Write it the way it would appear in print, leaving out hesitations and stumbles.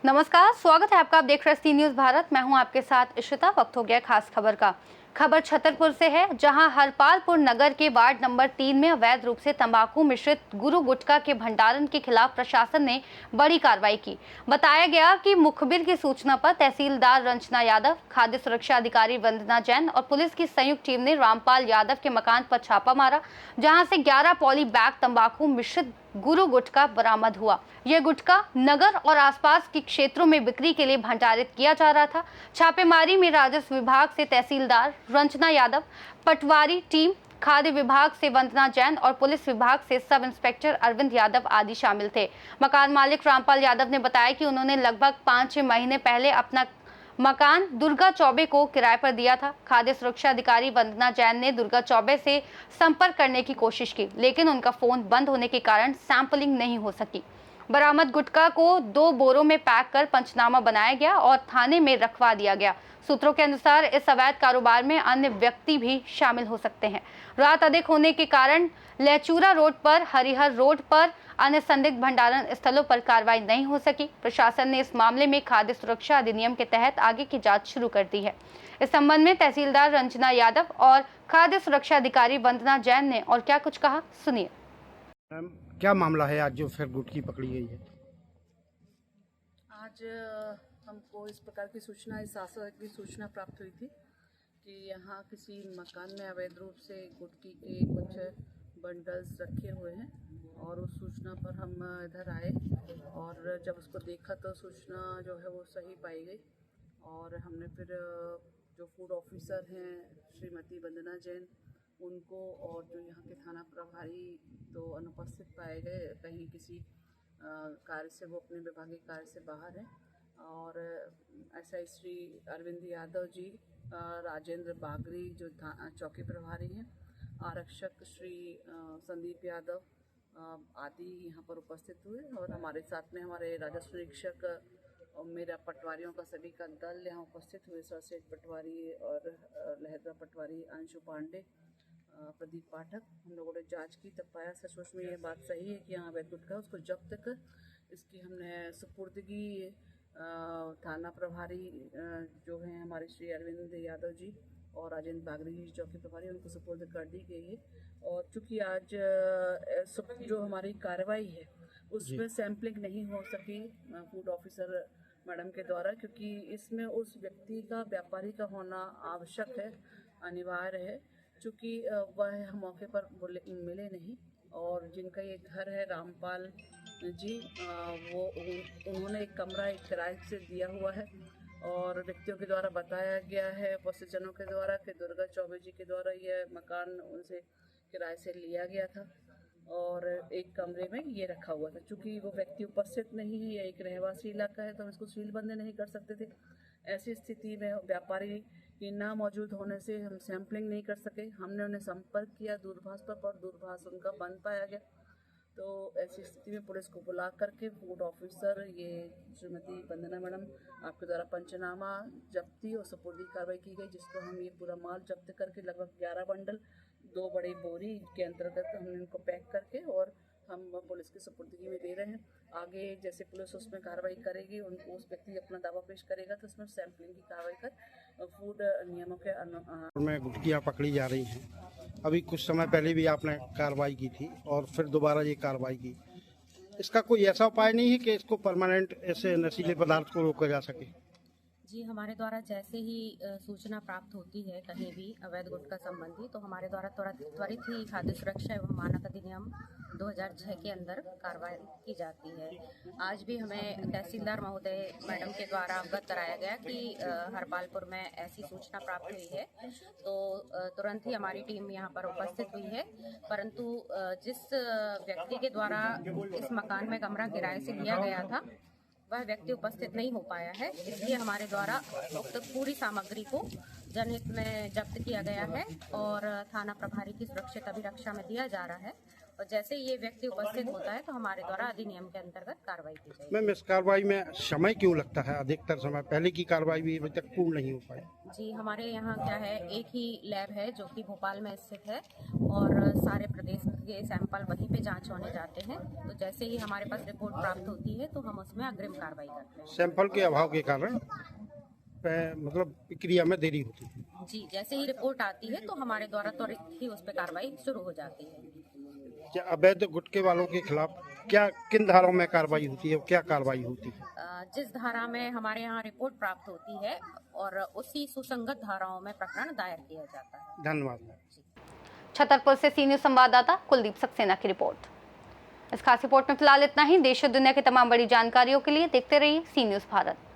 नमस्कार, स्वागत है आपका। आप देख रहे हैं सी न्यूज़ भारत। मैं हूं आपके साथ इशिता। वक्त हो गया खास खबर का। खबर छतरपुर से है, जहां हरपालपुर नगर के वार्ड नंबर 3 में अवैध रूप से तंबाकू मिश्रित गुरु गुटखा के भंडारण के खिलाफ प्रशासन ने बड़ी कार्रवाई की। बताया गया कि मुखबिर की सूचना पर तहसीलदार रंजना यादव, खाद्य सुरक्षा अधिकारी वंदना जैन और पुलिस की संयुक्त टीम ने रामपाल यादव के मकान पर छापा मारा, जहां से 11 पॉली बैग तंबाकू मिश्रित गुरु गुटखा बरामद हुआ। यह गुटखा नगर और आसपास के क्षेत्रों में बिक्री के लिए भंडारित किया जा रहा था। छापेमारी में राजस्व विभाग से तहसीलदार रंजना यादव, पटवारी टीम, खाद्य विभाग से वंदना जैन और पुलिस विभाग से सब इंस्पेक्टर अरविंद यादव आदि शामिल थे। मकान मालिक रामपाल यादव ने बताया कि उन्होंने लगभग 5-6 महीने पहले अपना मकान दुर्गा चौबे को किराए पर दिया था। खाद्य सुरक्षा अधिकारी वंदना जैन ने दुर्गा चौबे से संपर्क करने की कोशिश की, लेकिन उनका फोन बंद होने के कारण सैंपलिंग नहीं हो सकी। बरामद गुटखा को 2 बोरों में पैक कर पंचनामा बनाया गया और थाने में रखवा दिया गया। सूत्रों के अनुसार इस अवैध कारोबार में अन्य व्यक्ति भी शामिल हो सकते हैं। रात अधिक होने के कारण लहचूरा रोड पर, हरिहर रोड पर अन्य संदिग्ध भंडारण स्थलों पर कार्रवाई नहीं हो सकी। प्रशासन ने इस मामले में खाद्य सुरक्षा अधिनियम के तहत आगे की जांच शुरू कर दी है। इस संबंध में तहसीलदार रंजना यादव और खाद्य सुरक्षा अधिकारी वंदना जैन ने और क्या कुछ कहा, सुनिए। क्या मामला है आज जो फिर गुटखी पकड़ी गई है? आज हमको इस प्रकार की सूचना, इस शासक की सूचना प्राप्त हुई थी कि यहाँ किसी मकान में अवैध रूप से गुटखी के कुछ बंडल्स रखे हुए हैं, और उस सूचना पर हम इधर आए और जब उसको देखा तो सूचना जो है वो सही पाई गई। और हमने फिर जो फूड ऑफिसर हैं श्रीमती वंदना जैन, उनको और जो यहाँ के थाना प्रभारी तो अनुपस्थित पाए गए, कहीं किसी कार्य से, वो अपने विभागीय कार्य से बाहर हैं। और एसआई श्री अरविंद यादव जी, राजेंद्र बागरी जो चौकी प्रभारी हैं, आरक्षक श्री संदीप यादव आदि यहाँ पर उपस्थित हुए। और हमारे साथ में हमारे राजस्व निरीक्षक और मेरा पटवारियों का सभी का दल यहाँ उपस्थित हुए। सरसेठ पटवारी और लहदा पटवारी अंशु पांडे, प्रदीप पाठक। हम लोगों ने जांच की, तब पाया सचमुच में ये बात सही है कि यहाँ अवैध गुटखा, उसको जब्त कर इसकी हमने सुपुर्दगी थाना प्रभारी जो हैं हमारे श्री अरविंद यादव जी और राजेंद्र बागरी जी चौकी प्रभारी, उनको सुपुर्द कर दी गई है। और चूँकि आज जो हमारी कार्रवाई है उसमें सैम्पलिंग नहीं हो सकी फूड ऑफिसर मैडम के द्वारा, क्योंकि इसमें उस व्यक्ति का, व्यापारी का होना आवश्यक है, अनिवार्य है, चूँकि वह मौके पर मिले नहीं। और जिनका ये घर है रामपाल जी, वो उन्होंने एक कमरा एक किराए से दिया हुआ है, और व्यक्तियों के द्वारा बताया गया है, उपस्थितजनों के द्वारा, कि दुर्गा चौबे जी के द्वारा यह मकान उनसे किराए से लिया गया था और एक कमरे में ये रखा हुआ था। चूँकि वो व्यक्ति उपस्थित नहीं है, यह एक रहवासी इलाका है, तो हम इसको सीलबंद नहीं कर सकते थे। ऐसी स्थिति में व्यापारी के ना मौजूद होने से हम सैम्पलिंग नहीं कर सके। हमने उन्हें संपर्क किया दूरभाष पर दूरभाष उनका बंद पाया गया। तो ऐसी स्थिति में पुलिस को बुला करके फूड ऑफिसर, ये श्रीमती वंदना मैडम, आपके द्वारा पंचनामा, जब्ती और सुपुर्दी कार्रवाई की गई, जिसको हम ये पूरा माल जब्त करके लगभग 11 बंडल 2 बड़ी बोरी के अंतर्गत हमने इनको पैक करके और हम पुलिस की सुपुर्दगी में दे रहे हैं। आगे जैसे पुलिस उसमें कार्रवाई करेगी, उनको उस व्यक्ति अपना दावा पेश करेगा, तो उसमें सैंपलिंग की कार्रवाई कर फूड नियमों के में गुटखियाँ पकड़ी जा रही हैं। अभी कुछ समय पहले भी आपने कार्रवाई की थी और फिर दोबारा ये कार्रवाई की। इसका कोई ऐसा उपाय नहीं है कि इसको परमानेंट ऐसे नशीले पदार्थ को रोका जा सके? जी, हमारे द्वारा जैसे ही सूचना प्राप्त होती है कहीं भी अवैध गुटखा संबंधी, तो हमारे द्वारा त्वरित ही खाद्य सुरक्षा एवं मानक अधिनियम 2006 के अंदर कार्रवाई की जाती है। आज भी हमें तहसीलदार महोदय मैडम के द्वारा अवगत कराया गया कि हरपालपुर में ऐसी सूचना प्राप्त हुई है, तो तुरंत ही हमारी टीम यहाँ पर उपस्थित हुई है। परंतु जिस व्यक्ति के द्वारा इस मकान में कमरा किराए से लिया गया था, वह व्यक्ति उपस्थित नहीं हो पाया है, इसलिए हमारे द्वारा उक्त पूरी सामग्री को जनहित में जब्त किया गया है और थाना प्रभारी की सुरक्षित अभिरक्षा में दिया जा रहा है। और जैसे ये व्यक्ति उपस्थित होता है तो हमारे द्वारा अधिनियम के अंतर्गत कार्रवाई की जाएगी। मैम, इस कार्रवाई में समय क्यों लगता है? अधिकतर समय पहले की कार्रवाई भी अभी तक पूर्ण नहीं हो पाई। जी, हमारे यहाँ क्या है, एक ही लैब है जो कि भोपाल में स्थित है और सारे प्रदेश के सैंपल वहीं पे जांच होने जाते हैं। तो जैसे ही हमारे पास रिपोर्ट प्राप्त होती है तो हम उसमें अग्रिम कार्रवाई करते हैं। सैंपल के अभाव के कारण मतलब प्रक्रिया में देरी होती है। जी, जैसे ही रिपोर्ट आती है तो हमारे द्वारा त्वरित ही उस पर कार्रवाई शुरू हो जाती है। क्या अवैध गुटखे वालों के खिलाफ किन धाराओं में कार्रवाई होती है, क्या कार्रवाई होती है? जिस धारा में हमारे यहाँ रिपोर्ट प्राप्त होती है और उसी सुसंगत धाराओं में प्रकरण दायर किया जाता है। धन्यवाद। छतरपुर से सी न्यूज संवाददाता कुलदीप सक्सेना की रिपोर्ट। इस खास रिपोर्ट में फिलहाल इतना ही। देश और दुनिया की तमाम बड़ी जानकारियों के लिए देखते रहिए सी न्यूज भारत।